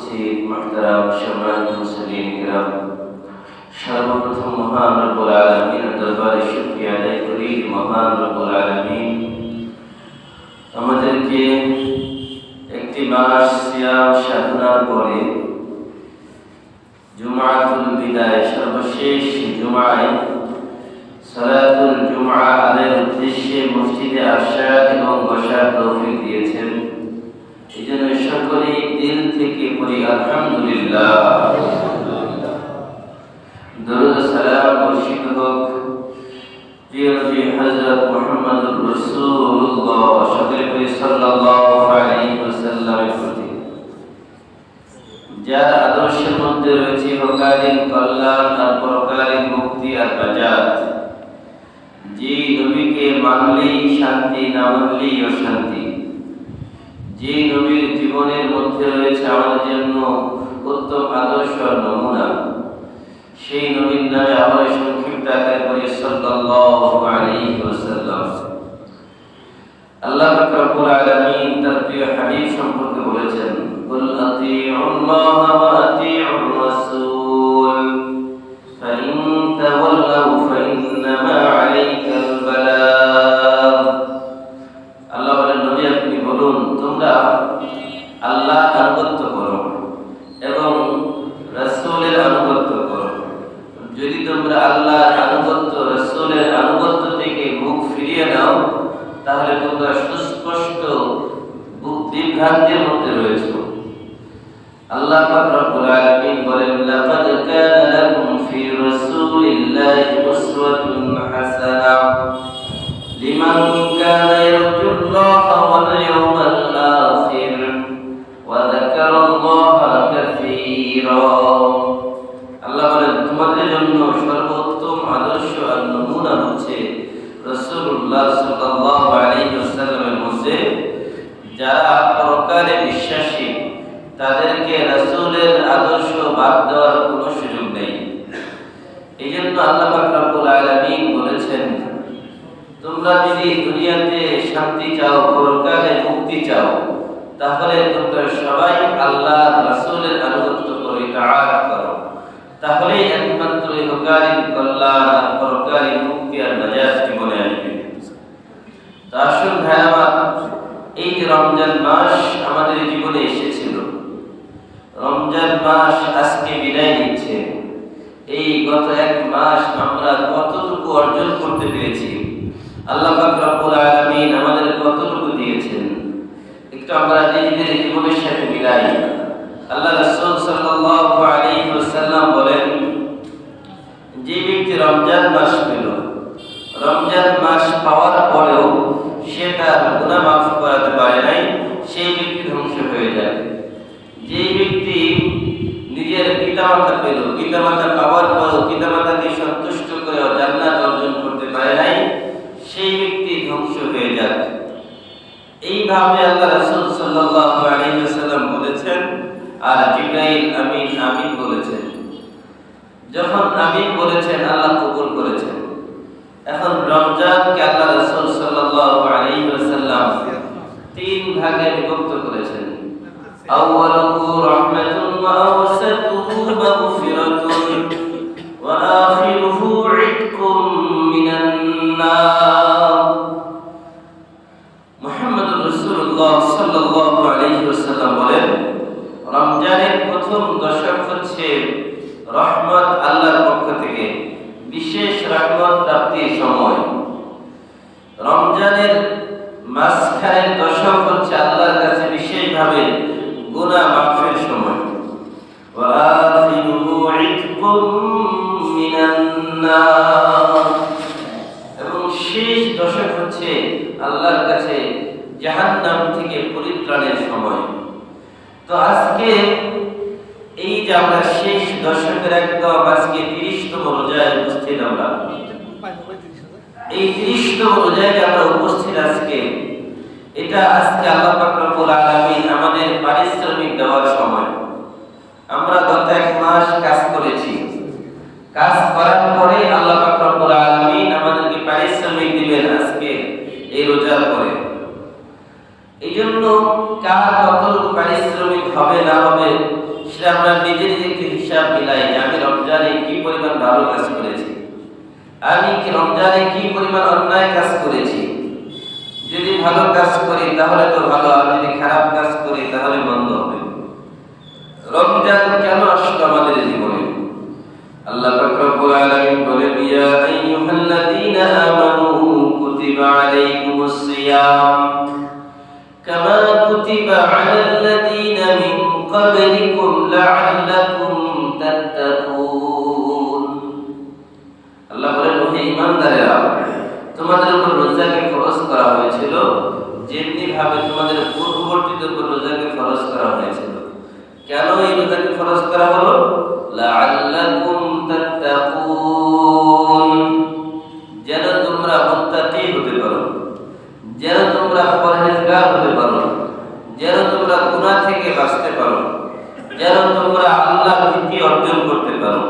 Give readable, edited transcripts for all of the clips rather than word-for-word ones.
উপস্থিত মুহতারাম সম্মানিত মুসলিম কিরাম, সর্বপ্রথম মহান রব্বুল আলামিনের দরবারে শুকরিয়া আদায় করি। মহান রব্বুল আলামিন আমাদেরকে একটি মাস সিয়াম সাধনার পরে জুমাতুল বিদায় সর্বশেষ জুমায় সালাতুল জুমআ আদায়ের উদ্দেশ্যে মসজিদে আসা এবং বসার তৌফিক দিয়েছেন। এজন্য সকলেই দিল থেকে পড়ি আলহামদুলিল্লাহ। দরুদ সালাম বর্ষিত হোক প্রিয় নবী হযরত মুহাম্মদুর রাসূলুল্লাহ সাল্লাল্লাহু আলাইহি ওয়াসাল্লামের প্রতি, যার আদর্শের মধ্যে রয়েছে ইহকালীন কল্যাণ আর পরকালীন মুক্তি আর নাজাত। যে নবীকে মানলেই শান্তি, না মানলেই অশান্তি। যে নবীর জীবনের মধ্যে রয়েছে আমাদের জন্য উত্তম আদর্শ নমুনা, সেই নবীর নামে আবার সংক্ষিপ্ত আকারে পড়ি সাল্লাল্লাহু আলাইহি ওয়াসাল্লাম। আল্লাহ পাক রব্বুল আলামিন তার প্রিয় হাবিব সম্পর্কে বলেছেন, কুল আতিউল্লাহ ওয়া আতিউর রাসূল ফাইন তাওয়াল্লাউ ফাইন্নামা আলাইকাল বালাগ। আল্লাহ বলেন, নবী আপনি বলুন, তোমরা আল্লাহ আনুগত্য করো এবং রাসূলের আনুগত্য করো। যদি তোমরা আল্লাহর আনুগত্য, রাসূলের আনুগত্য থেকে মুখ ফিরিয়ে নাও, তাহলে তোমরা সুস্পষ্ট বিভ্রান্তির মধ্যে রয়েছে। আল্লাহ পাক রব্বুল আলামিন বলেন, লাকাদ কানা লাকুম ফি রাসূলিল্লাহি উসওয়াতুন হাসানাহ লিমান কানা ইয়ারজুল্লাহা ওয়াল ইয়াওমাল আখির ওয়া যাকারাল্লাহা কাসীরা। আল্লাহ বলেন, তোমাদের জন্য সর্বোত্তম আদর্শ আর নমুনা হচ্ছে রাসূলুল্লাহ সাল্লাল্লাহু আলাইহি ওয়াসাল্লামের মধ্যে যারা পরকালে বিশ্বাসী, তাদেরকে রাসূলের আদর্শ বাদ দেওয়ার কোনো সুযোগ নেই। এই জন্য আল্লাহ পাক রব্বুল আলামিন বলেছেন, তোমরা যদি দুনিয়াতে শান্তি চাও, পরকালে মুক্তি চাও, তাহলে তোমরা সবাই আল্লাহ রাসূলের আনুগত্য করো, ইতাআত করো। তাহলেই একমাত্র ইহকালীন কল্যাণ আর পরকালীন মুক্তি আর নাজাত জীবনে আসবে। তো আসুন ভাই আমার, এই যে রমজান মাস আমাদের জীবনে এসেছিল, রমজান মাস আজকে বিদায় নিচ্ছে। এই গত এক মাস আমরা কতটুকু অর্জন করতে পেরেছি, আল্লাহ পাক রব্বুল আলামিন আমাদের কতটুকু দিয়েছেন, একটু আমরা নিজেদের জীবনের সাথে মিলাই। আল্লাহ রাসূল সাল্লাল্লাহু আলাইহি ওয়াসাল্লাম বলেন, যে ব্যক্তি রমজান মাস পেল, রমজান মাস পাওয়ার পরেও সে তার গুনাহ মাফ করাতে পারে নাই, সেই ব্যক্তি ধ্বংস হয়ে যায়। যে ব্যক্তি নিজের পিতামাতা পেল, পিতামাতা পাওয়ার পরেও পিতামাতাকে সন্তুষ্ট করে জান্নাত অর্জন করতে পারে নাই, সেই ব্যক্তি ধ্বংস হয়ে যায়। এইভাবে আল্লাহ রাসূল সাল্লাল্লাহু আলাইহি ওয়াসাল্লাম বলেছেন, আর জিবরাইল আমিন আমিন বলেছেন। যখন আমিন বলেছেন, আল্লাহ কবুল করেছেন। এখন রমজানকে আল্লাহ রাসূল সাল্লাল্লাহু আলাইহি ওয়াসাল্লাম তিন ভাগে বিভক্ত করেছেন। আউয়ালুহু রাহমাতুন ওয়া আওসাতুহু মাগফিরাতুন ওয়া আখিরুহু ইতকুম মিনান নার। মুহাম্মদুর রাসূলুল্লাহ সাল্লাল্লাহু আলাইহি ওয়াসাল্লাম বলেন, রমজানের প্রথম দশক হচ্ছে রহমত আল্লাহর পক্ষ থেকে, বিশেষ রহমত প্রাপ্তির সময়। রমজানের মাঝখানের দশক হচ্ছে আল্লাহর কাছে বিশেষভাবে গুনাহ মাফের সময়। ওয়া আখিরুহু ইতকুম মিনান নার। এবং শেষ দশক হচ্ছে আল্লাহর কাছে জাহান্নাম থেকে পরিত্রাণের সময়। তো আজকে এই যে আমরা শেষ দশকের একদম আজকে 30তম রোজায় উপস্থিত, আমরা এই 30তম রোজায় আমরা উপস্থিত আজকে, এটা আজকে আল্লাহ পাক রব্বুল আলামিন আমাদের পারিশ্রমিক দেওয়ার সময়। আমরা গত এক মাস কাজ করেছি, কাজ করার পরে আল্লাহ পাক রব্বুল আলামিন আমাদেরকে পারিশ্রমিক দিবেন আজকে এই রোজার পরে। এই জন্য কার কতটুকু পারিশ্রমিক হবে না হবে সেটা আমরা নিজে নিজে একটু হিসাব মিলাই যে আমি রমজানে কি পরিমাণ ভালো কাজ করেছি, আমি কি রমজানে কি পরিমাণ অন্যায় কাজ করেছি। যদি ভালো কাজ করি তাহলে তো ভালো, আর যদি খারাপ কাজ করি তাহলে মন্দ হবে। রমজান কেন আসলো আমাদের জীবনে? আল্লাহ পাক রব্বুল আলামিন বলেন, ইয়া আইয়ুহাল্লাযীনা আমানু কুতিবা আলাইকুমুস সিয়াম কামা কুতিবা আলাল্লাযীনা মিন ক্বাবলিকুম লাআল্লাকুম তাত্তাকুন। আল্লাহ বলেন, হে ঈমানদারেরা, তোমাদের উপর রোজাকে ফরজ করা হয়েছিল যেমনি ভাবে তোমাদের পূর্ববর্তীদের উপর রোজাকে ফরজ করা হয়েছিল। কেন এই রোজাকে ফরজ করা হলো? লাআল্লাকুম তাত্তাকুন, যেন তোমরা মুত্তাকি হতে পারো, যেন তোমরা পরহেজগার হতে পারো, যেন তোমরা গুনাহ থেকে বাঁচতে পারো, যেন তোমরা আল্লাহর ভীতি অর্জন করতে পারো।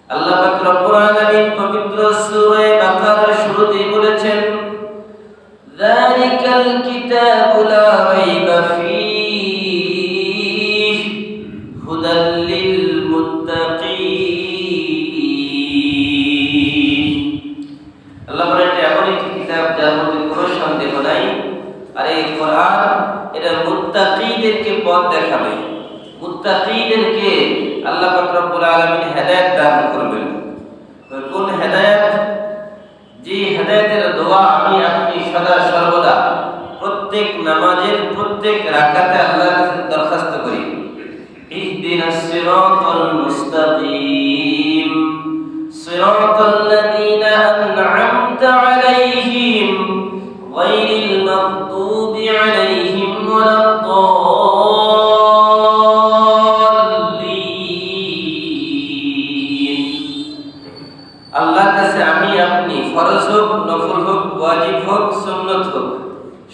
আল্লাহ পাক রব্বুল আলামিন পবিত্র সূরা বাকারার শুরুতেই বলেছেন, যালিকাল কিতাবু লা রাইবা ফীহি হুদাল লিল মুত্তাকিন। আল্লাহ বলেন, এটা এমন একটি কিতাব যার মধ্যে কোনো সন্দেহ নাই, আর এই কোরআন এটা মুত্তাকিদেরকে পথ দেখাবে, মুত্তাকিদেরকে আল্লাহ পাক রব্বুল আলামিন হেদায়েত দান করবেন। কোন হেদায়েত? যে হেদায়েতের দোয়া আমি আপনি সদা সর্বদা প্রত্যেক নামাজের প্রত্যেক রাকাতে আল্লাহর কাছে দরখাস্ত করি, ইহদিনাস সিরাতাল মুস্তাকিম সিরাতাল লাযীনা আন'আমতা আলাইহিম গায়রিল মাগদুবি আলাইহিম ওয়ালাদ আল্লাহর কাছে আমি আপনি ফরজ হোক, নফল হোক, ওয়াজিব হোক, সুন্নাত হোক,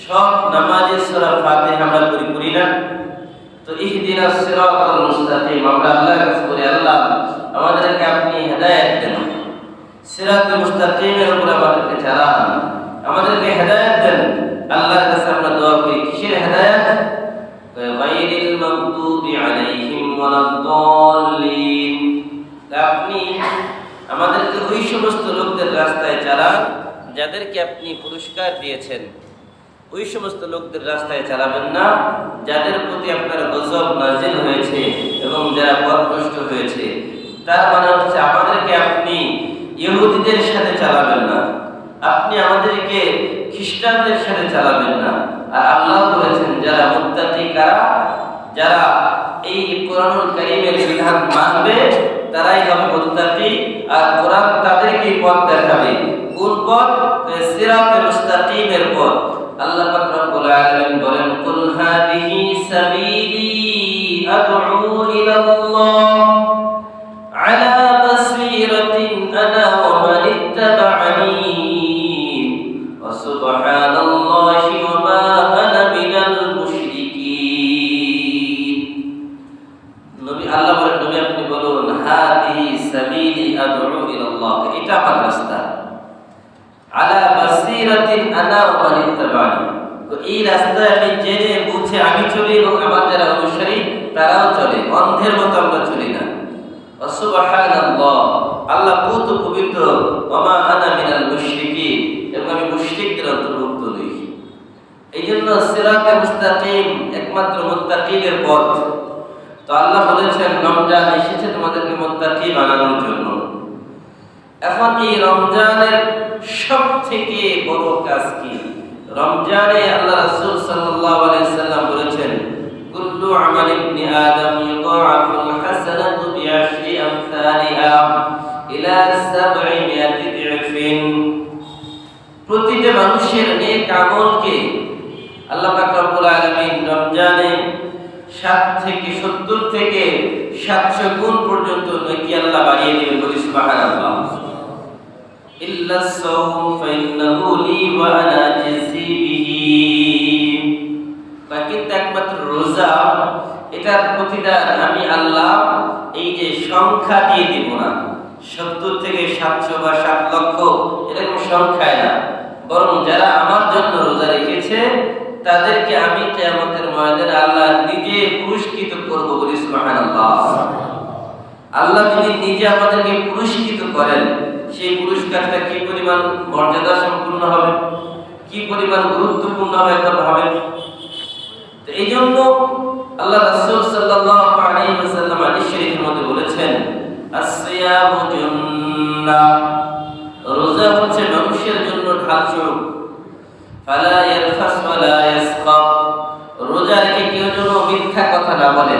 সব নামাজে সূরা ফাতিহা আমরা পড়ি না? তো ইহদিনাস সিরাতাল মুস্তাকিম আমরা আল্লাহর কাছে বলি, আল্লাহ আমাদেরকে আপনি হেদায়েত দেন, সিরাতাল মুস্তাকিমের উপর আমাদেরকে চালান, আমাদেরকে হেদায়েত দেন। আল্লাহর কাছে আমরা দোয়া করি, কিসের হেদায়েত? গায়রিল মাগদুবি আলাইহিম ওয়ালাদ দাল্লিন। আপনি আমাদেরকে ওই সমস্ত লোকদের রাস্তায় চালান যাদেরকে আপনি পুরস্কার দিয়েছেন, ওই সমস্ত লোকদের রাস্তায় চালাবেন না যাদের প্রতি আপনার গজব নাজিল হয়েছে এবং যারা পথভ্রষ্ট হয়েছে। তার মানে হচ্ছে আমাদেরকে আপনি ইহুদিদের সাথে চালাবেন না, আপনি আমাদেরকে খ্রিস্টানদের সাথে চালাবেন না। আর আল্লাহ বলেছেন যারা মুত্তাকি, কারা? যারা এই কোরআনুল কারীমের বিধান মানবে তারাই হবে মুত্তাকি, আর কোরআন তাদেরকে পথ দেখাবে। কোন পথ? সিরাতাল মুস্তাকিমের পথ। আল্লাহ পাক রব্বুল আলামিন বলেন, কুল হাদিহি সাবিলি আদউ ইলাল্লাহ আলা বাসীরাতিন আনা ওয়া মান ইত্তাবা'আনি ওয়া সুবহানাল্লাহি ওয়া মা আনা মিনাল মুশরিকিন। নবী আল্লাহ বলেন, নবী আপনি বলুন, হাদিহি সাবিলি আদউ ইলাল্লাহ, এটা আমার রাস্তা, আলা বাসীরাতিন আনা ওয়া মান ইত্তাবা'আনি, তো এই রাস্তায় আমি জেনে বুঝে আমি চলি এবং আমার যারা অনুসারী তারাও চলে, অন্ধের মতো আমরা চলি না। ওয়া সুবহানাল্লাহ, আল্লাহ কত পবিত্র, ওয়া মা আনা মিনাল মুশরিকিন, এবং আমি মুশরিকদের অন্তর্ভুক্ত নই। এইজন্য সিরাতাল মুস্তাকিম একমাত্র মুত্তাকিদের পথ। তো আল্লাহ বলেছেন রমজান এসেছে তোমাদেরকে মুত্তাকি বানানোর জন্য। এখন এই রমজানের সবথেকে বড় কাজ কি? রমজানে আল্লাহ রাসূল সাল্লাল্লাহু আলাইহি সাল্লাম বলেছেন, কুল্লু আমাল ইবনি আদম ইউদাআফুল হাসানাতু বিআশরি আমসালিহা ইলা 700 দি'ফিন। প্রতিটা মানুষের নেক আমলকে আল্লাহ পাক রব্বুল আলামিন রমজানে 7 থেকে 70 থেকে 700 গুণ পর্যন্ত নেকি আল্লাহ বাড়িয়ে দিবেন। বলি সুবহানাল্লাহ। ইল্লা সাওম ফাইন্নাহু লি ওয়া আনা আজজি বিহি, বাকি একমাত্র রোজা, এটার প্রতিদান আমি আল্লাহ এই যে সংখ্যা দিয়ে দিব না, 70 থেকে 700 বা 7 লক্ষ এরকম সংখ্যায় না, বরং যারা আমার জন্য রোজা রেখেছে তাদেরকে আমি কিয়ামতের ময়দানে আল্লাহ নিজে পুরস্কৃত করব বলি সুবহানাল্লাহ। আল্লাহ যদি নিজে আমাদেরকে পুরস্কৃত করেন, সেই পুরস্কারটা কি পরিমাণ মর্যাদা সম্পূর্ণ হবে, কি পরিমাণ গুরুত্বপূর্ণ হবে একবার ভাবেন। তো এই জন্য আল্লাহ রাসূল সাল্লাল্লাহু আলাইহি ওয়াসাল্লাম হাদিস শরীফের মধ্যে বলেছেন, আসসিয়ামু জুন্নাহ, রোজা হচ্ছে মানুষের জন্য ঢাল স্বরূপ। ফালা ইয়ারফাস ওয়ালা ইয়াসখাব, রোজা রেখে কেউ যেন মিথ্যা কথা না বলে,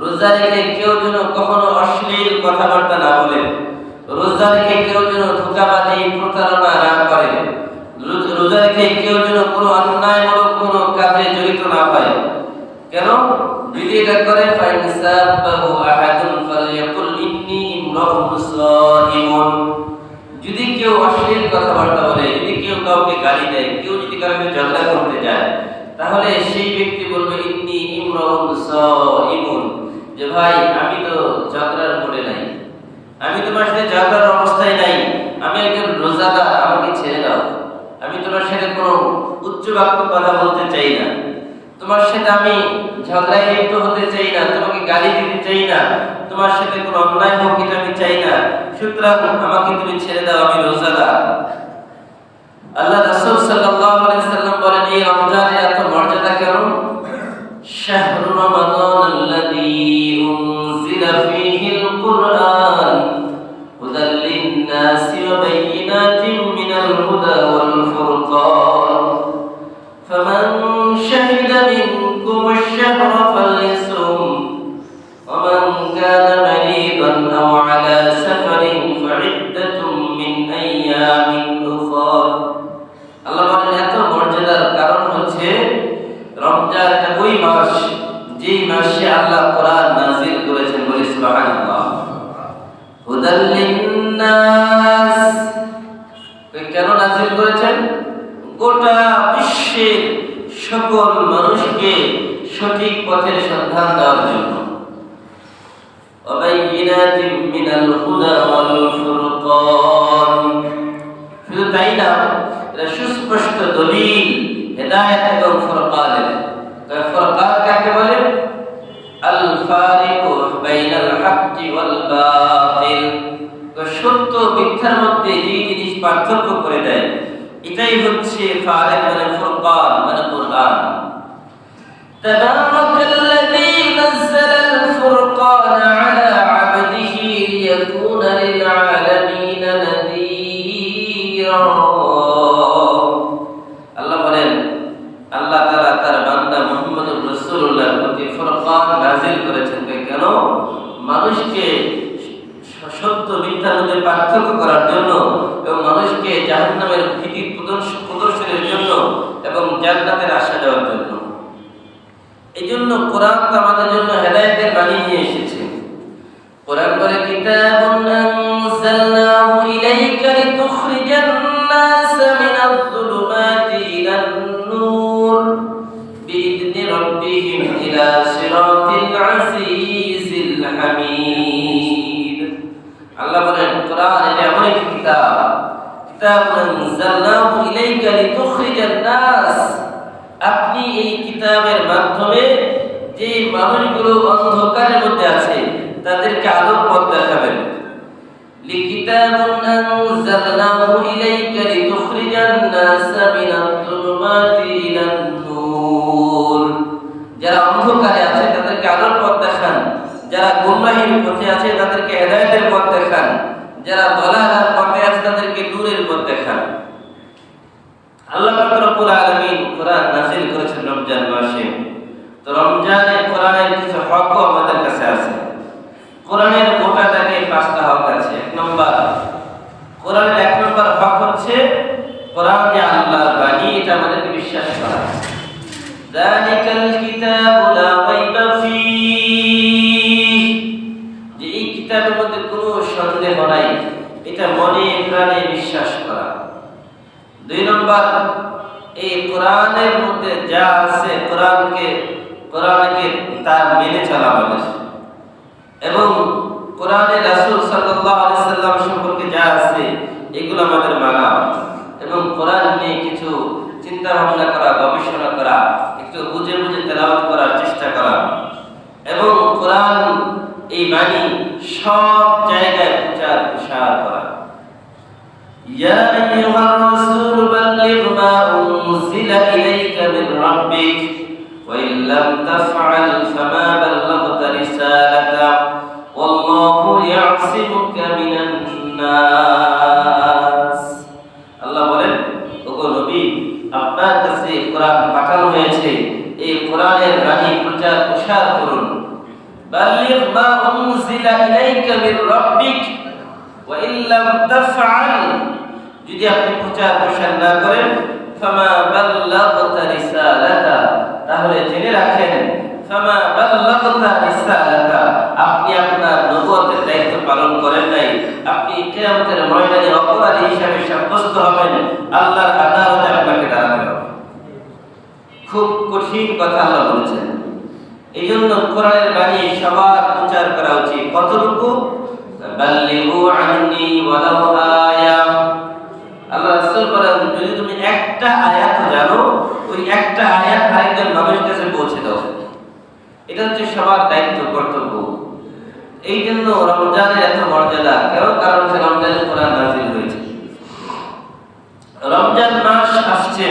রোজা রেখে কেউ যেন কখনো অশ্লীল কথাবার্তা না বলে, রোজা রেখে কেউ যেন ধোঁকাবাজি প্রতারণা না করে, রোজা রেখে কেউ যেন কোনো অন্যায়মূলক কোনো কাজে জড়িত না হয়। কেন? যদি এটা করে ফাইনসাবাহু আহাদুন ফালইয়াকুল ইন্নী ইমরাউন সাইমুন, যদি কেউ অশ্লীল কথাবার্তা বলে, যদি কেউ কাউকে গালি দেয়, কেউ যদি কাউকে ঝগড়া করতে যায়, তাহলে সেই ব্যক্তি বলবে ইন্নী ইমরাউন সাইমুন, যে ভাই আমি তো ঝগড়ার মোড়ে নাই, আমি তোমার সাথে ঝগড়ার অবস্থায় নাই, আমি একজন রোজাদার, আমাকে ছেড়ে দাও, আমি তোমার সাথে কোনো উচ্চ বাক্য কথা বলতে চাই না, তোমার সাথে আমি ঝগড়ায় লিপ্ত হতে চাই না, তোমাকে গালি দিতে চাই না, তোমার সাথে কোনো অন্যায় হোক এটা আমি চাই না, সুতরাং আমাকে তুমি ছেড়ে দাও, আমি রোজাদার। আল্লাহ রাসূল সাল্লাল্লাহু আলাইহি সাল্লাম বলেন, এই রমজানের এত মর্যাদা কেন? শাহরু রমাদান আল্লাযী উনজিলা ফীহিল কুরআন হুদাল লিন-নাসি ওয়া বায়িনাতিন মিনাল হুদা ওয়াল ফুরকান ফামান শাহিদা মিনকুমুশ শাহরা ফালইসুম ওয়া মান কানা মারিদান আও আলা সাফারিন ফাইদ্দাতুম মিন আইয়ামিন উখরা। আল্লাহ বলেন এত মর্যাদার কারণ হচ্ছে রমজান এটা ওই মাস যেই মাসে আল্লাহ কোরআন নাযিল করেছেন, বলি সুবহানাল্লাহ। হুদাল লিন-নাস, কেন নাযিল করেছেন? গোটা বিশ্বের সকল মানুষকে সঠিক পথের সন্ধান দেওয়ার জন্য। ওয়া বায়িনাতিন মিনাল হুদা ওয়াল ফুরকান, শুধু তাই না, এটা সুস্পষ্ট দলিল হেদায়েত এবং ফুরকানের। ফুরকান কাকে বলে? আল ফারিকু বাইনাল হাক্কি ওয়াল বাতিল, সত্য মিথ্যার মধ্যে যে জিনিস পার্থক্য করে দেয়, এটাই হচ্ছে ফারিক মানে ফুরকান মানে কুরআন। তাবারাকাল্লাযী নাযালা আল ফুরকান আলা আবদিহি লিয়াকুনা লিল আলামিন নাযীরা। আল্লাহ বলেন, আল্লাহ তাআলা তার বান্দা মুহাম্মদুর রাসূলুল্লাহর প্রতি ফুরকান নাযিল করেছেন। কেন? মানুষকে সত্য মিথ্যার মধ্যে পার্থক্য করার জন্য এবং মানুষকে জাহান্নামের ভীতি প্রদর্শনের জন্য এবং জান্নাতের আশা দেওয়ার জন্য। এই জন্য কোরআন আমাদের জন্য হেদায়েতের বাণী নিয়ে এসেছে। কোরআন বলে, কিতাবুন আনজালনাহু ইলাইকা লিতুখরিজান নাস মিনাল যুলুমাতি ইলান নূর বিইذনি রাব্বিহিম ইলা সিরাতিল আজিজিল হামিদ। আল্লাহ বলেন, কোরআন এটা এমন একটি কিতাব, কিতাবুন আনজালনাহু ইলাইকা লিতুখরিজান নাস, আপনি এই কিতাবের মাধ্যমে যে মানুষগুলো অন্ধকারের মধ্যে আছে তাদেরকে আলোর পথ দেখাবেন। লিকিতাবুন আনজালনাহু ইলাইকা লিতুখরিজান নাস মিনাল যুলুমাতি ইলান নূর, যারা অন্ধকারে আছে তাদেরকে আলোর পথ দেখান, যারা গুমরাহির পথে আছে তাদেরকে হেদায়েতের পথ দেখান, যারা দলালার পথে আছে তাদেরকে নূরের পথ দেখান। আল্লাহ পাক রব্বুল আলামিন কোরআন নাযিল করেছেন রমজান মাসে। তো রমজানে কোরআনের কিছু হকও আমাদের কাছে আছে। কোরআনের মোটা দাগে 5টা হক আছে। 1 নম্বর, কোরআনের 1 নম্বর হক হচ্ছে কোরআন যে আল্লাহর বাণী, এটা আমাদেরকে বিশ্বাস করা। যালিকাল কিতাবু লা রাইবা ফীহ, যে এই কিতাবের মধ্যে কোনো সন্দেহ নাই, এটা মনে প্রাণে বিশ্বাস করা। 2 নম্বর, এই কোরআনের মধ্যে যা আছে কোরআনকে তা মেনে চলা বলেছে, এবং কোরআনে রাসূল সাল্লাল্লাহু আলাইহি সাল্লাম সম্পর্কে যা আছে এগুলো আমাদের মানা, এবং কোরআন নিয়ে কিছু চিন্তা ভাবনা করা, গবেষণা করা, কোরআন এই বাণী সব জায়গায় প্রচার প্রসার করা। ইয়া আইয়ুহার রাসূল বাল্লিগ মা উনজিলা ইলাইকা মির রাব্বিক ওয়া ইন লাম তাফআল ফামা বাল্লাগতা রিসালাতা ওয়াল্লাহু ইয়াসিমুকা মিনান নাস। আল্লাহ বলেন, ওগো নবী, আপনার কাছে কোরআন পাঠানো হয়েছে, এই কোরআনের বাণী প্রচার প্রসার করুন। বাল্লিগ মা উনজিলা ইলাইকা মির রাব্বিক ওয়া ইন লাম তাফআল, যদি আপনি প্রচার প্রসার না করেন, ফামা বাল্লাগতা রিসালাতা, তাহলে জেনে রাখেন, ফামা বাল্লাগতা রিসালাতা, আপনি আপনার নবুয়তের দায়িত্ব পালন করেন নাই, আপনি কিয়ামতের ময়দানে অপরাধী হিসেবে সাব্যস্ত হবেন, আল্লাহর আদালতে আপনাকে দাঁড়াতে হবে। খুব কঠিন কথা আল্লাহ বলেছেন। এই জন্য কোরআনের বাণী সবার প্রচার করা উচিত। কতটুকু? বাল্লিগু আন্নি ওয়ালাউ আয়া। আল্লাহ রাসূল বলেন, যদি তুমি একটা আয়াত জানো, ওই একটা আয়াত আরেকজন মানুষের কাছে পৌঁছে দাও। এটা হচ্ছে সবার দায়িত্ব, কর্তব্য। এই জন্য রমজানের এত মর্যাদা, কারণ হচ্ছে রমজানে কোরআন নাযিল হয়েছে। রমজান মাস আসছে,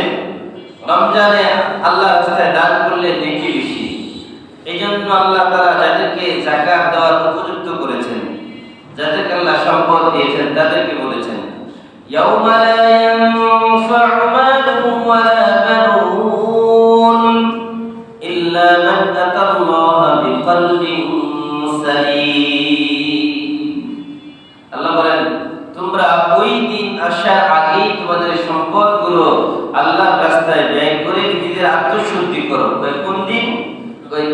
রমজানে আল্লাহর রাস্তায় দান করলে নেকি বেশি। এই জন্য আল্লাহ তাআলা যাদেরকে যাকাত দেওয়ার উপযুক্ত করেছেন, যাদেরকে আল্লাহ সম্পদ দিয়েছেন, তাদেরকে বলেছেন, ইয়াউমা লা ইয়ানফা'ু মালুন ওয়ালা বানুন ইল্লা মান আতাল্লাহা বিকলবিন সালিম। আল্লাহ বলেন, তোমরা ওই দিন আসার আগেই তোমাদের সম্পদগুলো আল্লাহর রাস্তায় ব্যয় করে নিজেদের আত্মশুদ্ধি করো। কোন দিন?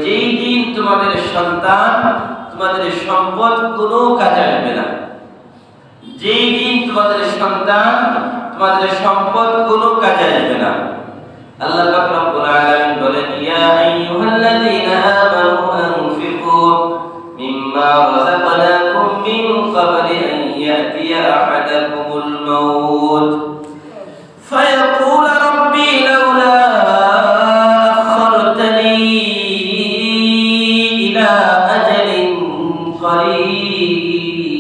যেই দিন তোমাদের সন্তান, তোমাদের সম্পদ কোনো কাজে আসবে না। যেই দিন তোমাদের সন্তান, তোমাদের সম্পদ কোনো কাজে আসবে না। আল্লাহ পাক রব্বুল আলামিন বলেন, ইয়া আইয়ুহাল্লাযীনা আমানু আনফিকু মিম্মা রাযাকনাকুম মিন ক্বাবলি আন ইয়াতিয়া আহাদাকুমুল মাউত ফায়াকুল রাব্বি লাউলা আখখারতানি ইলা আজালিন করিব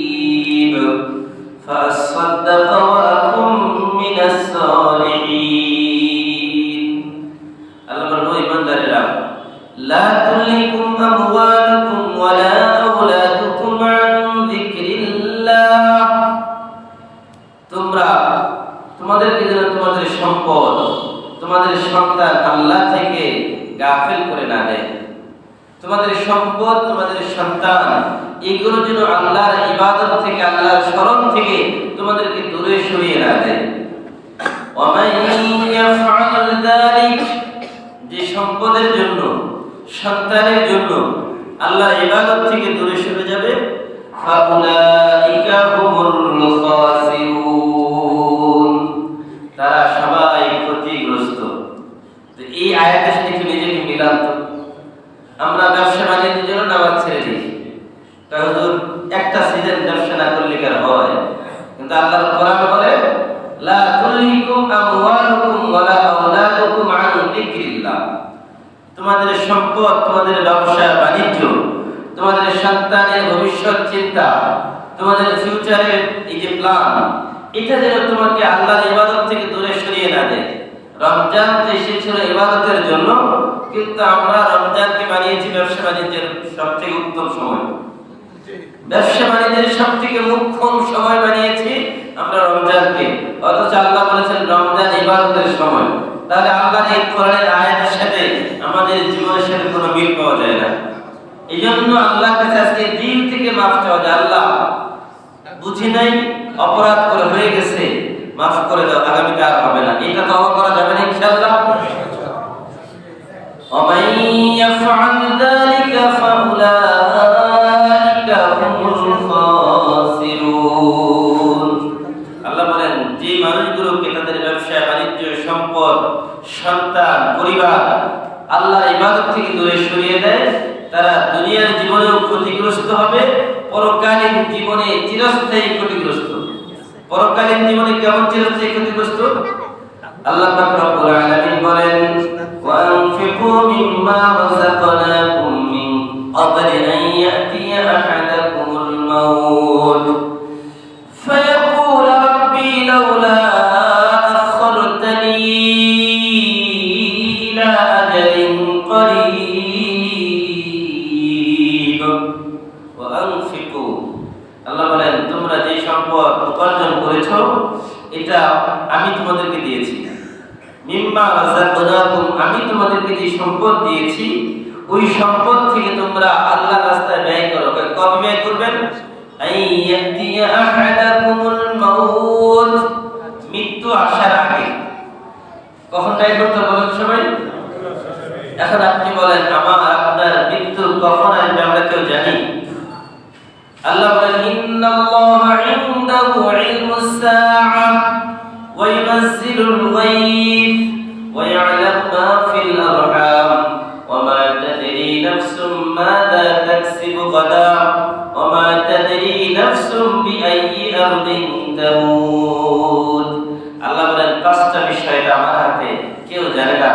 ফাসাদদাকা ওয়া আকুম মিনাস সালিহিন। আল্লাহ বলেন, ও ঈমানদারেরা, লা তুলহিকুম আমওয়ালুকুম ওয়ালা আওলাদুকুম আন যিকরিল্লাহ, তোমরা তোমাদেরকে যেন তোমাদের সম্পদ, তোমাদের সন্তান আল্লাহ থেকে গাফিল করে না দেয়। তোমাদের সম্পদ, তোমাদের সন্তান, এগুলো যেন আল্লাহর ইবাদত থেকে, আল্লাহর স্মরণ থেকে তোমাদেরকে দূরে সরিয়ে না দেয়। ওয়া মান ইয়াফআল যালিক, যে সম্পদের জন্য, সন্তানের জন্য আল্লাহর ইবাদত থেকে দূরে সরে যাবে, ফাউলাইকা হুমুল খাসিরুন, তারা সবাই ক্ষতিগ্রস্ত। তো এই আয়াতের সাথে নিজেকে মিলান তো। আমরা ব্যবসা বাণিজ্যের জন্য নামাজ ছেড়ে দিই, কারণ একটা সিজন ব্যবসা না করলে কি আর হয়? কিন্তু আল্লাহর কোরআন বলে, লা তুলহিকুম আমওয়ালুকুম ওয়ালা আওলাদুকুম আন যিকরিল্লাহ, তোমাদের সম্পদ, তোমাদের ব্যবসা বাণিজ্য, তোমাদের সন্তানের ভবিষ্যৎ চিন্তা, তোমাদের ফিউচারের এই যে প্ল্যান, এটা যেন তোমাকে আল্লাহর ইবাদত থেকে দূরে সরিয়ে না দেয়। রমজান তো এসেছিল ইবাদতের জন্য, কিন্তু আমরা রমজানকে বানিয়েছি ব্যবসা বাণিজ্যের সবথেকে উত্তম সময়। ব্যবসা বাণিজ্যের সবথেকে মুখ্যম সময় বানিয়েছি আমরা রমজানকে, অথচ আল্লাহ বলেছেন রমজান ইবাদতের সময়। তাহলে আল্লাহর এই কোরআনের আয়াতের সাথে আমাদের জীবনের সাথে কোনো মিল পাওয়া যায় না। এই জন্য আল্লাহর কাছে আজকে দিল থেকে মাফ চাওয়া যায়, আল্লাহ বুঝি নাই, অপরাধ করে হয়ে গেছে, মাফ করে দাও, আগামীতে আর হবে না। এটা তওবা করা যাবে না ইনশাআল্লাহ। ومن يفعل ذلك فأولئك هم الخاسرون। আল্লাহ বলেন, যে মানুষগুলোকে তাদের ব্যবসা বাণিজ্য, সম্পদ, সন্তান, পরিবার আল্লাহর ইবাদত থেকে দূরে সরিয়ে দেয়, তারা দুনিয়ার জীবনেও ক্ষতিগ্রস্ত হবে, পরকালীন জীবনে চিরস্থায়ী ক্ষতিগ্রস্ত। পরকালীন জীবনে কেমন চিরস্থায়ী ক্ষতিগ্রস্ত? আল্লাহ পাক রব্বুল আলামিন বলেন, ওয়া আনফিকু মিম্মা রাযাকনাকুম মিন ক্বাবলি আন ওয়া আনফিকু, আল্লাহ বলেন তোমরা যে সম্পদ উপার্জন করেছো এটা আমি তোমাদেরকে দিয়েছি। মিম্মা রাযাকনাকুম, আমি তোমাদেরকে যে সম্পদ দিয়েছি ওই সম্পদ থেকে তোমরা আল্লাহর রাস্তায় ব্যয় করো। কবে ব্যয় করবেন? আইয়াতিয়া আহাদাকুমুল মাউত, মৃত্যু আসার আগে। কখন ব্যয় করতে বলেন সবাই? এখন আপনি বলেন আমার আপনার মৃত্যু কখন আসবে আমরা কেউ জানি? আল্লাহ বলেন ইন্নাল্লাহা ইনদাহু ইলমুস সাআ ওয়া ইউনাজ্জিলুল গায়ব ওয়া ইয়ালামু মা ফিল আরহাম ওয়া মা তাদরি নাফসুম মাযা তাকসিবু গাদা ওয়া মা তাদরি নাফসুম বিআইয়ি আরদিন তামুত। আল্লাহ বলেন পাঁচটা বিষয় আমার হাতে, কেউ জানে না।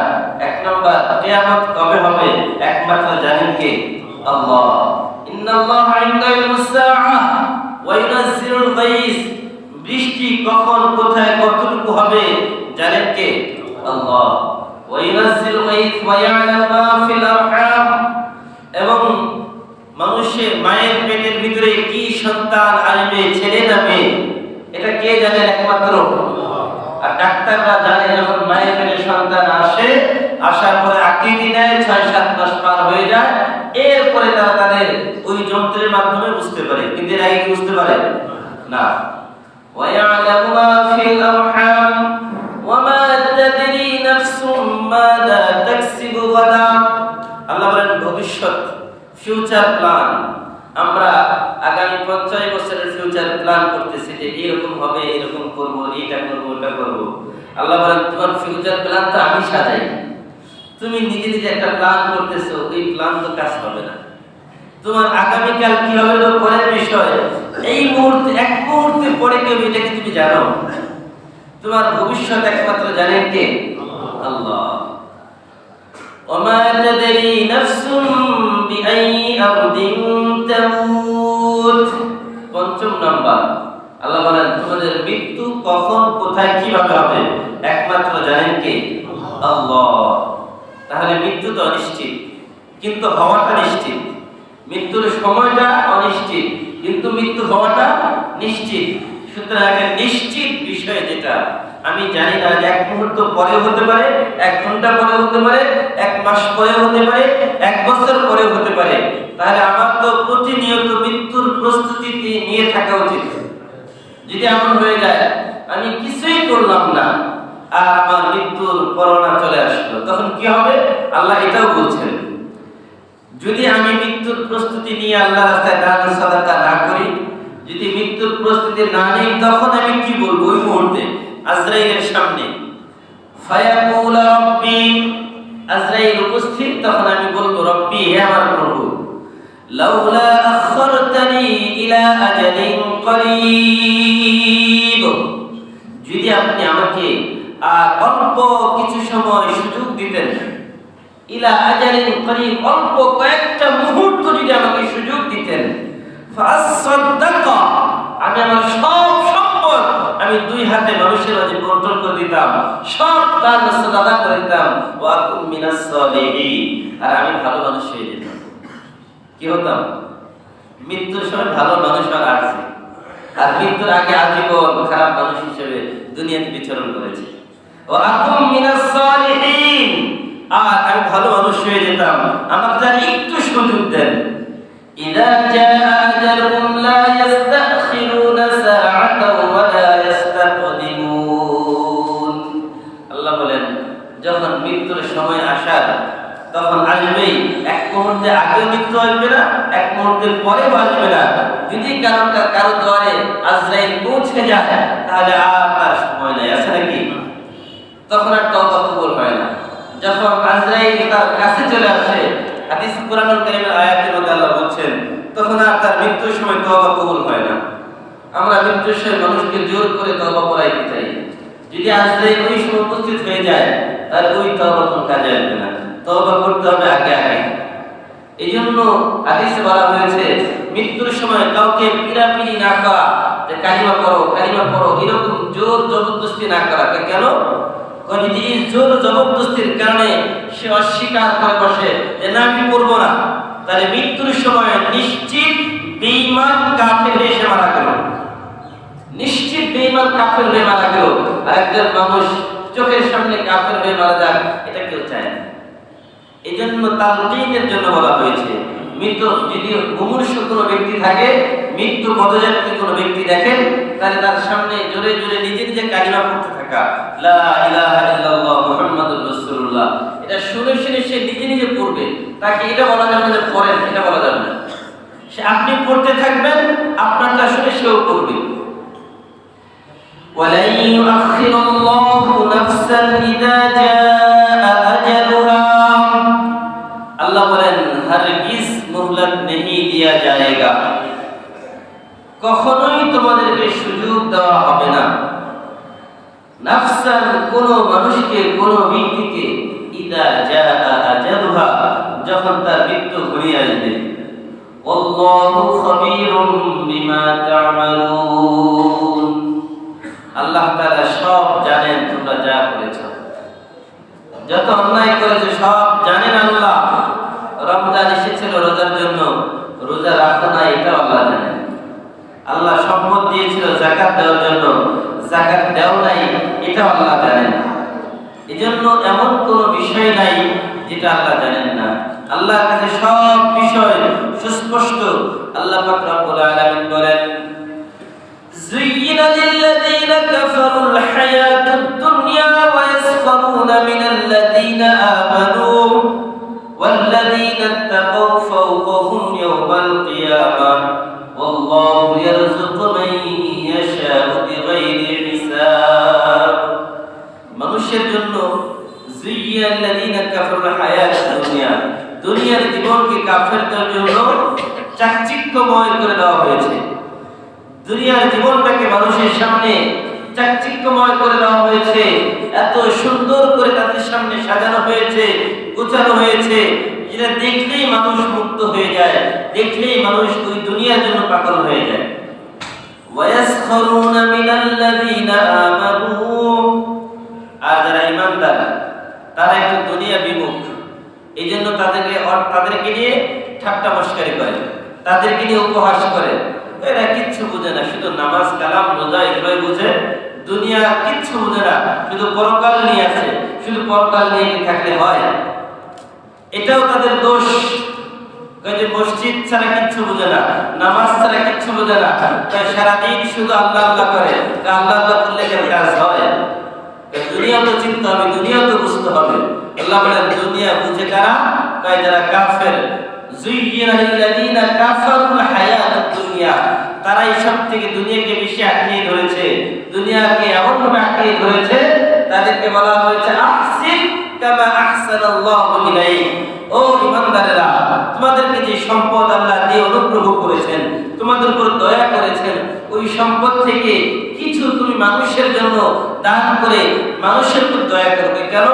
এক নাম্বার, কিয়ামত কবে হবে একমাত্র জানেন কে? আল্লাহ। ইন্নাল্লাহা ইনদাহু ইলমুস সাআ ওয়া ইউনাজ্জিলুল গায়স, বৃষ্টি কখন কোথায় কতটুকু হবে জানেন কে? আল্লাহ। ওয়া ইউনাজ্জিলুল গায়স ওয়া ইয়ালামু মা ফিল আরহাম, এবং মানুষের মায়ের পেটের ভিতরে কি সন্তান আসবে, ছেলে না মেয়ে, এটা কে জানেন? একমাত্র আল্লাহ। আর ডাক্তাররা জানে যখন মায়ের পেটে সন্তান আসে, আসার পরে আকৃতি নেয়, ৬-৭ মাস পার হয়ে যায়, এরপরে তারা তাদের ওই যন্ত্রের মাধ্যমে বুঝতে পারে, কিন্তু এর আগে বুঝতে পারে না। ওয়া ইয়ালামু মা ফিল আরহাম ওয়া মা তাদরি নাফসুম মাযা তাকসিবু গাদা। আল্লাহ বলেন ভবিষ্যৎ, ফিউচার প্ল্যান। আমরা আগামী 50 বছরের ফিউচার প্ল্যান করতেছি যে এরকম হবে, এরকম করব, এটা করব, ওটা করব। আল্লাহ বলেন তোমার ফিউচার প্ল্যান তো আমি সাজাই, তুমি নিজে নিজে একটা প্ল্যান করতেছো, এই প্ল্যান তো কাজ হবে না। তোমার আগামী কাল কি হবে তো পরের বিষয়, এই মুহূর্তে এক মুহূর্তে পরে কেউ এটা কি তুমি জানো? তোমার ভবিষ্যৎ একমাত্র জানেন কে? আল্লাহ। ওমা তাদরি নাফসুম বিআইয়ি আরদিন তামুত। পঞ্চম নাম্বার, আল্লাহ বলেন তোমাদের মৃত্যু কখন কোথায় কিভাবে হবে একমাত্র জানেন কে? আল্লাহ। তাহলে মৃত্যু তো অনিশ্চিত, কিন্তু হওয়াটা নিশ্চিত। মৃত্যুর সময়টা অনিশ্চিত, কিন্তু মৃত্যু হওয়াটা নিশ্চিত। সুতরাং একটা নিশ্চিত বিষয় যেটা আমি জানি না যে এক মুহূর্ত পরে হতে পারে, 1 ঘন্টা পরে হতে পারে, 1 মাস পরে হতে পারে, 1 বছর পরে হতে পারে, তাহলে আমার তো প্রতিনিয়ত মৃত্যুর প্রস্তুতি নিয়ে থাকা উচিত। যদি এমন হয়ে যায় আমি কিছুই করলাম না আর আমার মৃত্যুর করোনা চলে আসলো, তখন কি হবে? আল্লাহ এটাও বলছেন যদি আমি মৃত্যুর প্রস্তুতি নিয়ে আল্লাহর রাস্তায় দান সাদাকা না করি, যদি মৃত্যুর প্রস্তুতি না নেই, তখন আমি কি বলবো? ওই মুহূর্তে আজরাইলের সামনে ফায়াকুল রাব্বি, আজরাইল উপস্থিত, তখন আমি বলবো রব্বি, হে আমার প্রভু, লাউলা আখরতানি ইলা আজালিন করিব, যদি আপনি আমাকে আর অল্প কিছু সময় সুযোগ দিতেন, ইলা আজালিন করিব, অল্প কয়েকটা মুহূর্ত যদি আমাকে সুযোগ দিতেন, ফাসাদদাকা, আমি আমার সব সম্পদ আমি 2 হাতে মানুষের মাঝে বন্টন করে দিতাম, সব দান সাদাকা করে দিতাম, ওয়া কুম মিনাস সালিহিন, আর আমি ভালো মানুষ হয়ে যেতাম। কি হতাম? মৃত্যুর সময় ভালো মানুষ আর আছে, আর মৃত্যুর আগে আজীবন খারাপ মানুষ হিসেবে দুনিয়াতে বিচরণ করেছে। ওয়া কুম মিনাস সালিহিন, আর আমি ভালো মানুষ হয়ে যেতাম, আমাকে তার একটু সুযোগ দেন। ইযা জাআ আজালুহুম লা ইস্তাখিরুনা সাআতাও ওয়া লা ইস্তাকদিমুন। আল্লাহ বলেন যখন মৃত্যুর সময় আসার তখন আসবেই, 1 মুহূর্তে আগে মৃত্যু আসবে না, 1 মুহূর্তের পরে আসবে না। যদি কারো দ্বারে আজরাইল পৌঁছে যায় তাহলে আর তার সময় নাই, আছে নাকি? তখন আর তওবা কবুল হয় না। যখন আজরাইল তার কাছে চলে আসে, হাদিস কুরআনুল কারীমের আয়াতের মধ্যে আল্লাহ বলছেন, তখন আর তার মৃত্যুর সময় তওবা কবুল হয় না। আমরা মৃত্যুর সময় মানুষকে জোর করে তওবা করাইতে চাই, যদি আজরাইল ওই সময় উপস্থিত হয়ে যায় তাহলে ওই তওবা কোন কাজে আসবে না। তওবা করতে হবে আগে আগে। এইজন্য হাদিসে বলা হয়েছে মৃত্যুর সময় কাউকে পিরাপিরি না করা, যে কালিমা পড়ো এরকম জোর জবরদস্তি না করা। কেন? যদি এই জোর জবরদস্তির কারণে সে অস্বীকার করে বসে যে না আমি করবো না, তাহলে মৃত্যুর সময় কাফের হয়ে মারা গেল, আর একজন মানুষ চোখের সামনে কাফের হয়ে মারা যাক, এটা কেউ চায় না। এই জন্য তালকিনের জন্য বলা হয়েছে, মৃত যদি মুমূর্ষু কোনো ব্যক্তি থাকে, মৃত্যু পদযাত্রী কোনো ব্যক্তি দেখেন, তাহলে তার সামনে জোরে জোরে নিজে নিজে কালিমা পড়তে থাকা, লা ইলাহা ইল্লাল্লাহ মুহাম্মাদুর রাসূলুল্লাহ, এটা শুনে শুনে সে নিজে নিজে পড়বে। তাকে এটা বলা যাবে না যে পড়েন, এটা বলা যাবে না। সে আপনি পড়তে থাকবেন, আপনারটা শুনে সেও পড়বে। ওয়ালাই ইউআখিরুল্লাহু নাফসান ইযা জাআ আজালুহা, আল্লাহ বলেন হারগিজ মোহলত নেহি দিয়া যায়গা, কখনোই তোমাদেরকে সুযোগ দেওয়া হবে না। নাফসান কোন মানুষকে, কোন ব্যক্তিকে, ইযা জাআ আজালুহা যখন তার মৃত্যু ঘনিয়ে আসবে। আল্লাহু খাবীরুম বিমা তা'মালুন, আল্লাহ তাআলা সব জানেন তোমরা যা করেছো, যত অন্যায় করেছো সব জানেন আল্লাহ। রমজান এসেছিল রোজার জন্য, রোজা রাখো না এটা আল্লাহ জানেন। আল্লাহ সম্পদ দিয়েছিল যাকাত দেওয়ার জন্য, যাকাত দেও নাই এটা আল্লাহ জানেন। এজন্য এমন কোনো বিষয় নাই যেটা আল্লাহ জানেন না। আল্লাহর কাছে সব বিষয় সুস্পষ্ট। আল্লাহ পাক রব্বুল আলামিন বলেন, زين للذين كفروا الحياة الدنيا ويسخرون من الذين آمنوا والذين اتقوا فوقهم يوم القيامة والله يرزق من يشاء بغير حساب। মানুষের জন্য زين للذين كفروا الحياة الدنيا, দুনিয়ার জীবনকে কাফেরদের জন্য চাকচিক্যময় করে দেওয়া হয়েছে। দুনিয়ার জীবনটাকে মানুষের সামনে চাকচিক্যময় করে দেওয়া হয়েছে, এত সুন্দর করে তাদের সামনে সাজানো হয়েছে, গোছানো হয়েছে, যেটা দেখলেই মানুষ মুক্ত হয়ে যায়, দেখলেই মানুষ ওই দুনিয়ার জন্য পাগল হয়ে যায়। ওয়ায়াসখারুনা মিনাল্লাযীনা আমানু, আর যারা ঈমানদার তারা একটু দুনিয়া বিমুখ, এই জন্য তাদেরকে নিয়ে ঠাট্টা মশকারি করে, তাদেরকে নিয়ে উপহাস করে। এরা কিচ্ছু বুঝে না, শুধু নামাজ কালাম রোজা এগুলোই বুঝে, দুনিয়া কিচ্ছু বুঝে না, শুধু পরকাল নিয়ে আছে, শুধু পরকাল নিয়ে থাকলে হয়। এটাও তাদের দোষ। যে মসজিদ ছাড়া কিচ্ছু বুঝে না, নামাজ ছাড়া কিচ্ছু বুঝে না, তাই সারাদিন শুধু আল্লাহ আল্লাহ করে। আল্লাহ আল্লাহ করলে কেন কাজ হয়? দুনিয়া তো চিন্তা হবে, দুনিয়া তো বুঝতে হবে। আল্লাহ বলেন দুনিয়া বুঝে কারা? তাই যারা কাফের। যুইয়িনা লিল্লাযীনা কাফারুল হায়াতুদ দুনিয়া, তারাই সব থেকে দুনিয়াকে বেশি আঁকড়িয়ে ধরেছে, দুনিয়াকে এমন ভাবে আঁকড়িয়ে ধরেছে, তাদেরকে বলা হয়েছে আহসিন কামা আহসানাল্লাহু ইলাইক। ও ঈমানদারেরা, তোমাদেরকে যে সম্পদ আল্লাহ দিয়ে অনুগ্রহ করেছেন, তোমাদের উপর দয়া করেছেন, ওই সম্পদ থেকে কিছু তুমি মানুষের জন্য দান করে মানুষের উপর দয়া করবে। কেন?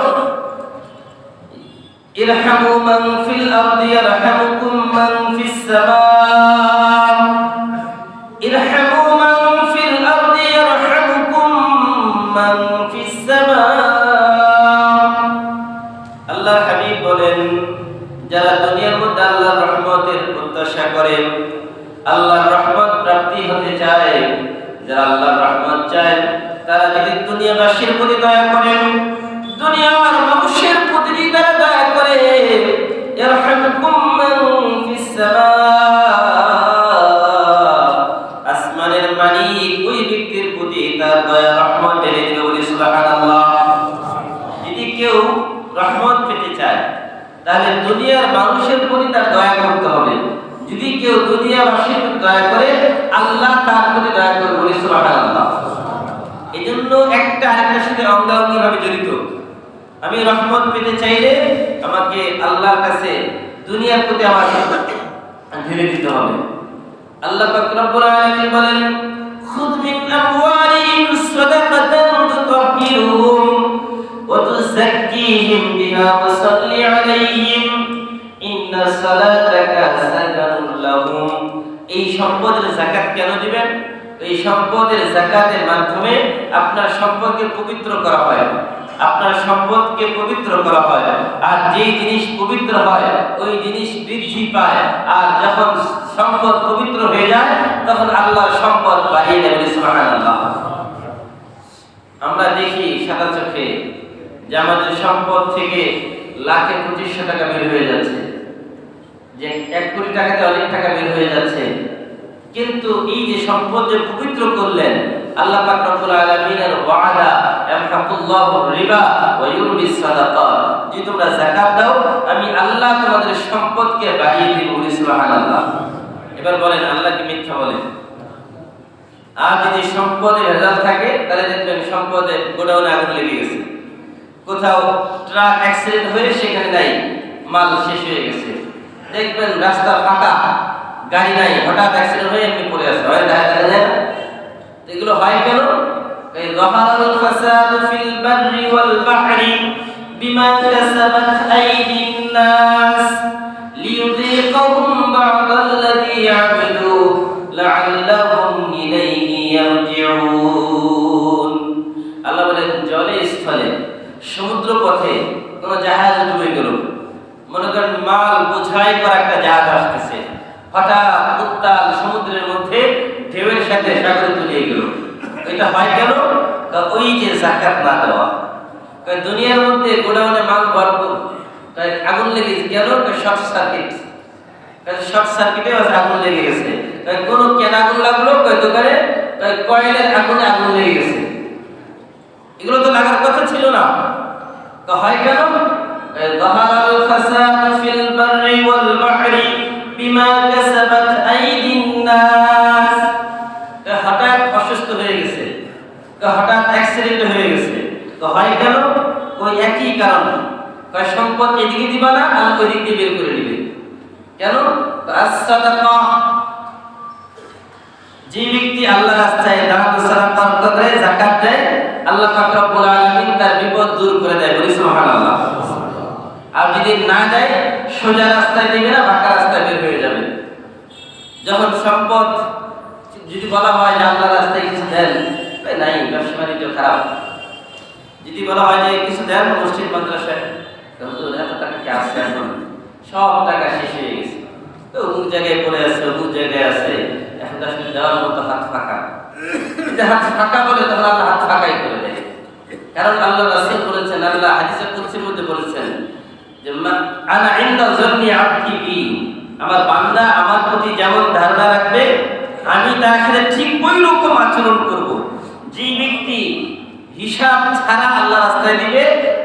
ইরহামু মান ফিল আরদি ইয়ারহামুকুম মান ফিস সামাম, ইরহামু মান ফিল আরদি ইয়ারহামুকুম মান ফিস সামাম। আল্লাহর হাবিব বলেন, যারা দুনিয়ার মধ্যে আল্লাহর রহমতের প্রত্যাশা করে, আল্লাহর রহমত প্রাপ্তি হতে চায়, যারা আল্লাহর রহমত চায়, তারা যদি দুনিয়াবাসীর প্রতি দয়া করেন, দুনিয়ার মানুষের প্রতি তারা দয়া করে, ইয়ারহামুকুম মান ফিস সামাম, আসমানের মালিক ওই ব্যক্তির প্রতি তার দয়া রহমত ঢেলে দিবে। বলি সুবহানাল্লাহ। যদি কেউ রহমত পেতে চায়, তাহলে দুনিয়ার মানুষের প্রতি তার দয়া করতে হবে। যদি কেউ দুনিয়াবাসীর প্রতি দয়া করে, আল্লাহ তার প্রতি দয়া করবে। বলি সুবহানাল্লাহ। এজন্য একটা আরেকটার সাথে অঙ্গাঙ্গি ভাবে জড়িত। আমি রহমত পেতে চাইলে আমাকে আল্লাহর কাছে দুনিয়ার প্রতি আমার ঢেলে দিতে হবে। আল্লাহ পাক রব্বুল আলামিন বলেন, খুদ মিন আমওয়ালিহিম সাদাকাতান তুতাহহিরুহুম ওয়া তুযাক্কিহিম বিহা ওয়া সাল্লি আলাইহিম ইন্না সালাতাকা সাকানুল লাহুম। এই সম্পদের যাকাত কেন দিবেন? এই সম্পদের যাকাতের মাধ্যমে আপনার সম্পদকে পবিত্র করা হয়, আপনার সম্পদকে পবিত্র করা হয়। আর যেই জিনিস পবিত্র হয় ওই জিনিস বৃদ্ধি পায়, আর যখন সম্পদ পবিত্র হয়ে যায় তখন আল্লাহর সম্পদ বাড়িয়ে দেবে। সুবহানাল্লাহ। আমরা দেখি সাদা চোখে যে আমাদের সম্পদ থেকে লাখে 2500 টাকা বের হয়ে যাচ্ছে, যে 1 কোটি টাকাতে অনেক টাকা বের হয়ে যাচ্ছে। কিন্তু এই যে সম্পদ যে পবিত্র করলেন, আল্লাহ পাক রব্বুল আলামিনের ওয়াদা, ইয়ামহাকুল্লাহু রিবা ওয়া ইউরবিস সাদাকাত, যে তোমরা যাকাত দাও আমি আল্লাহ তোমাদের সম্পদকে বাড়িয়ে দেব। সুবহানাল্লাহ। এবার বলেন আল্লাহ কি মিথ্যা বলেন? আর যদি সম্পদে ভেজাল থাকে তাহলে দেখবেন সম্পদে গোডাউনে আগুন লেগে গেছে, কোথাও ট্রাক অ্যাক্সিডেন্ট হয়ে সেখানে নাই, মাল শেষ হয়ে গেছে। দেখবেন রাস্তা ফাঁকা, গাড়ি নাই, হঠাৎ অ্যাক্সিডেন্ট হয়ে এমনি পড়ে আছে, হয় দেখা যায় না? এগুলো হয় কেন? এই যাহারাল ফাসাদু ফিল বাররি ওয়াল বাহরি বিমা কাসাবাত আইদিন নাস লিয়ুযীকাহুম বা'দাল্লাযী আমিলু লা'আল্লাহুম ইলাইহি ইয়ারজিউন। আল্লাহ বলেন জলে স্থলে সমুদ্র পথে কোন জাহাজ ডুবে গেল, মনে করেন মাল বোঝাই করা একটা জাহাজ আসতেছে, হঠাৎ উত্তাল সমুদ্রের মধ্যে ঢেউয়ের সাথে সাগরে তলিয়ে গেল। এটা হয় কেন? ওই যে যাকাত না দেওয়া। দুনিয়ার মধ্যে গোডাউনে মাল ভরপুর, আগুন লেগে গেছে কেন? শর্ট সার্কিট, শর্ট সার্কিটে আগুন লেগে গেছে। কোন কেন আগুন লাগলো? দোকানে কয়েলের আগুনে আগুন লেগে গেছে। এগুলো তো লাগার কথা ছিল না। হয় কেন? যাহারাল ফাসাদু ফিল বাররি ওয়াল বাহরি বিমা কাসাবাত আইদিন নাস। হঠাৎ অসুস্থ হয়ে গেছে, হঠাৎ অ্যাক্সিডেন্ট হয়ে গেছে। তো হয় কেন? ওই একই কারণ, সম্পদ এদিকে দিবা না আর ওই দিক দিয়ে বের করে দিবে। কেন? as-সাদাকা, যে ব্যক্তি আল্লাহর রাস্তায় দান সাদাকা করে, যাকাত দেয়, আল্লাহ পাক রব্বুল আলামিন তার বিপদ দূর করে দেয়। বলি সুবহানাল্লাহ। আর যদি না দেয়, সোজা রাস্তায় দিবে না, বাঁকা রাস্তায় বের হয়ে যাবে। যখন সম্পদ যদি বলা হয় যে আল্লাহর রাস্তায় কিছু দেন, নাই, ব্যবসা বাণিজ্য খারাপ। যদি বলা হয় যে কিছু দেন মসজিদ মাদ্রাসায়, এত টাকা কি আছে? এখন সব টাকা শেষ হয়ে গেছে, অমুক জায়গায় পড়ে আছে, অমুক জায়গায় আছে, এখন আসলে দেওয়ার মতো হাত ফাঁকা। হাত ফাঁকা বলে তখন আল্লাহ হাত ফাঁকাই করে দেয়। কারণ আল্লাহ রাসূল বলেছেন, আল্লাহ হাদিসে কুদসির মধ্যে বলেছেন যে আনা ইনদা যান্নি আবদি বি, আমার বান্দা আমার প্রতি যেমন ধারণা রাখবে আমি তার সাথে ঠিক ওই রকম আচরণ করব। যে ব্যক্তি হিসাব ছাড়া আল্লাহ রাস্তায় দিবে,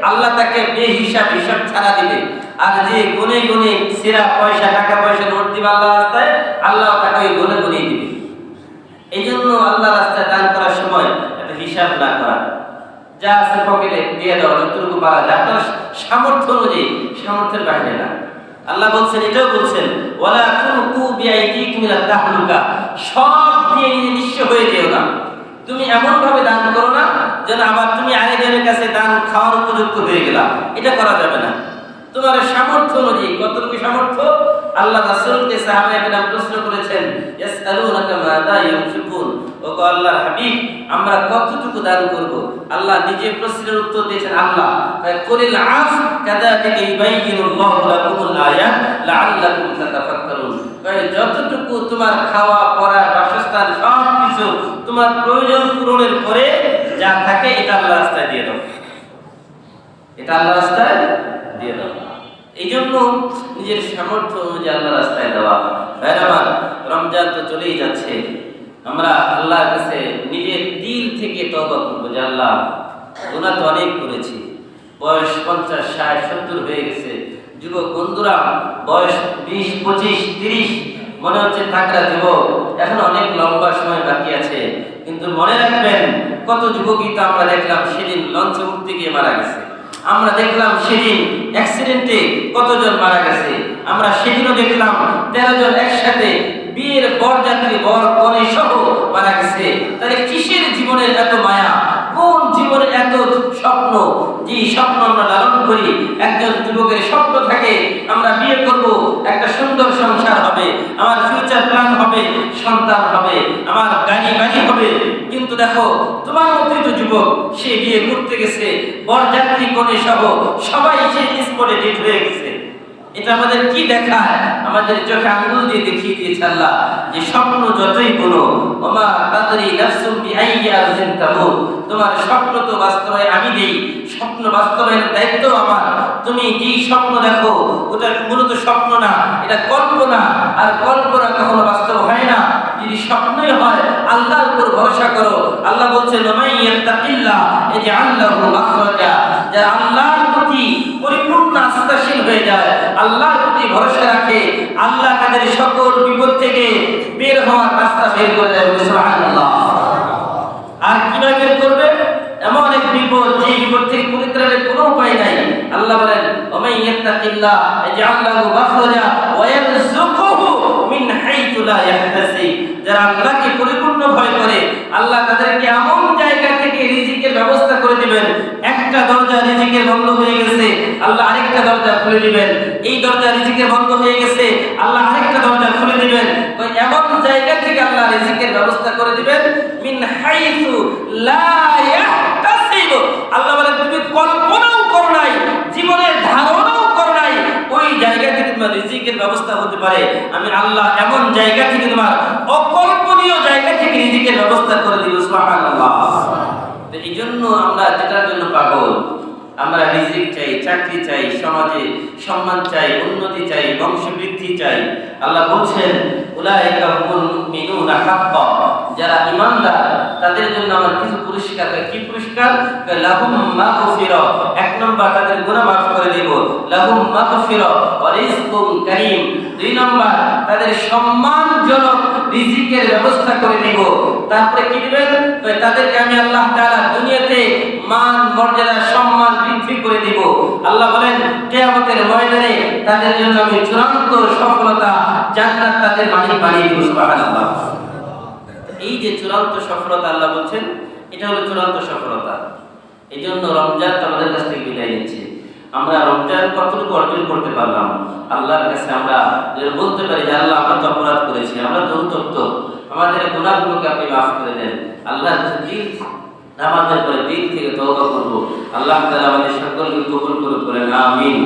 আল্লাহ তাকে বেহিসাব হিসাব ছাড়া দিবে। আর যে গুনে গুনে সেরা পয়সা, টাকা পয়সা নোট দিবে আল্লাহ রাস্তায়, আল্লাহ তাকে ওই গুনে গুনে দিবে। এই জন্য আল্লাহ রাস্তায় দান করার সময় একটা হিসাব না করা, যা আছে পকেটে দিয়ে দেওয়া, যতটুকু পারা যায় আপনার সামর্থ্য অনুযায়ী, সামর্থ্যের বাইরে না। আল্লাহ বলছেন, এটাও বলছেন ওয়ালা তুলকু বিআইদিকুম ইলা তাহলুকা, সব দিয়ে নিজে নিঃস্ব হয়ে যেও না। তুমি এমন ভাবে দান করো না যেন আবার তুমি আরেকজনের কাছে দান খাওয়ার উপযুক্ত হয়ে গেলা, এটা করা যাবে না। তোমার সামর্থ্য অনুযায়ী, কতটুকু সামর্থ্য? আল্লাহ রাসূলকে সাহাবায়ে কেরাম প্রশ্ন করেছেন, ইয়াসআলুনাকা মাযা ইউনফিকুন, ও আল্লাহর হাবিব আমরা কতটুকু দান করব? আল্লাহ নিজে প্রশ্নের উত্তর দিয়েছেন, আল্লাহ কুলিল আফ কাযালিকা ইউবাইয়িনুল্লাহু লাকুমুল আয়াত লাআল্লাকুম তাতাফাক্কারুন। যতটুকু তোমার খাওয়া পরা বাসস্থান সব কিছু তোমার প্রয়োজন পূরণের পরে যা থাকে এটা আল্লাহর রাস্তায় দিয়ে দাও, এটা আল্লাহর রাস্তায় দিয়ে দাও। এই জন্য নিজের সামর্থ্য অনুযায়ী আল্লাহর রাস্তায় দেওয়া। ভাইরা, রমজান তো চলেই যাচ্ছে, আমরা আল্লাহর কাছে নিজের দিল থেকে তওবা করব যে আল্লাহ গুনাহ তো অনেক করেছি, বয়স 50, 60, 70 হয়ে গেছে। যুবক বন্ধুরা বয়স 20, 25, 30 মনে হচ্ছে থাকরা যুবক, এখন অনেক লম্বা সময় বাকি আছে। কিন্তু মনে রাখবেন, কত যুবকই তো আমরা দেখলাম সেদিন লঞ্চে উঠতে গিয়ে মারা গেছে, আমরা দেখলাম সেদিন অ্যাক্সিডেন্টে কতজন মারা গেছে, আমরা সেদিনও দেখলাম 13 জন একসাথে বিয়ের বরযাত্রী বর কনে সহ মারা গেছে। তাহলে কিসের জীবনের এত মায়া? কোন জীবনের এত স্বপ্ন? যে স্বপ্ন আমরা লালন করি, একজন যুবকের স্বপ্ন থাকে আমরা বিয়ে করব, একটা সুন্দর সংসার হবে, আমার ফিউচার প্ল্যান হবে, সন্তান হবে, আমার গাড়ি বাড়ি হবে। কিন্তু দেখো তোমার মতোই তো যুবক, সে বিয়ে করতে গেছে, বরযাত্রী কনে সহ সবাই সে স্পটে ডেট হয়ে গেছে। এটা আমাদের কি দেখায়? আমাদের চোখে আঙ্গুল দিয়ে দেখিয়ে দিয়েছে আল্লাহ যে স্বপ্ন যতই বলো, ওমা তাদরি নাফসুম বিআইয়ি আরদিন তামুত, তোমার স্বপ্ন তো বাস্তবায়ন আমি দেই, স্বপ্ন বাস্তবায়নের দায়িত্ব আমার। তুমি যে স্বপ্ন দেখো ওটা মূলত স্বপ্ন না, এটা কল্পনা, আর কল্পনা কখনো বাস্তব হয় না। যদি স্বপ্নই হয় আল্লাহর উপর ভরসা করো। আল্লাহ বলছেন ওমাই ইয়াত্তাকিল্লাহ ইয়াজআল লাহু মাখরাজা, যারা আল্লাহর প্রতি পরিপূর্ণ আস্থাশীল হয়ে যায়, আল্লাহর প্রতি ভরসা রাখে, আল্লাহ তাদের সকল বিপদ থেকে বের হওয়ার রাস্তা বের করে দেয়। সুবহানাল্লাহ। আর কিভাবে বের করবে? এমন এক বিপদ, যে বিপদ থেকে পরিত্রাণের কোনো উপায় নাই। আল্লাহ বলেন ওমাই ইয়াত্তাকিল্লাহ ইয়াজআল লাহু মাখরাজা ওয়া ইয়ারযুকুহু মিন হাইতু লা ইয়াহতাসিব, যারা আল্লাহকে পরিপূর্ণ ভয় করে আল্লাহ তাদেরকে এমন জায়গা থেকে রিজিকের ব্যবস্থা করে দিবেন, একটা দরজা রিজিকের বন্ধ হয়ে গেছে আল্লাহ আরেকটা দরজা খুলে দিবেন, এই দরজা রিজিকের বন্ধ হয়ে গেছে আল্লাহ আরেকটা দরজা খুলে দিবেন। তো এমন জায়গা থেকে আল্লাহ রিজিকের ব্যবস্থা করে দিবেন মিন হাইতু লা ইয়াহতাসিব। আল্লাহ বলেন তুমি কল্পনাও করো নাই, জীবনের ধারণাও করো নাই, ওই জায়গা থেকে তোমার রিজিকের ব্যবস্থা হতে পারে। আমি আল্লাহ এমন জায়গা থেকে, তোমার অকল্পনীয় জায়গা থেকে রিজিকের ব্যবস্থা করে দিব। সুবহানাল্লাহ। তো এই জন্য আমরা যেটার জন্য পাগল, আমরা রিজিক চাই, চাকরি চাই, সমাজে সম্মান চাই, উন্নতি চাই, বংশবৃদ্ধি চাই। আল্লাহ বলছেন উলাইকা হুমুল মুমিনুনা হাক্কা, যারা ঈমানদার তাদের জন্য আমার কিছু পুরস্কার। কি পুরস্কার? লাহুম মাগফিরা, এক নম্বর তাদের গুনাহ মাফ করে দেব, লাহুম মাগফিরা ওয়া রিজকুন কারীম, দুই নম্বর তাদের সম্মানজনক রিজিকের ব্যবস্থা করে দেব। তারপরে কি দিবেন? তাদেরকে আমি আল্লাহ তাআলা দুনিয়াতে মান মর্যাদা সম্মান বৃদ্ধি করে দিব। আল্লাহ বলেন কিয়ামতের ময়দানে তাদের জন্য আমি চূড়ান্ত সফলতা, জান্নাত তাদের মালিক বানিয়ে দেব। সুবহানাল্লাহ। এই যে চূড়ান্ত সফলতা আল্লাহ বলছেন, এটা হলো চূড়ান্ত সফলতা। এই জন্য রমজান আমাদের কাছ থেকে বিদায় নিচ্ছে। আমরা রমজান কতটুকু অর্জন করতে পারলাম আল্লাহর কাছে আমরা বলতে পারি যে আল্লাহ আমরা তো অপরাধ করেছি, আমরা তো উত্তপ্ত, আমাদের গুনাহগুলোকে আপনি মাফ করে দেন। আল্লাহর কাছে দিল নামাজের পরে দিল থেকে তওবা করব। আল্লাহ তাআলা আমাদের সকলকে কবুল করুন, আমিন।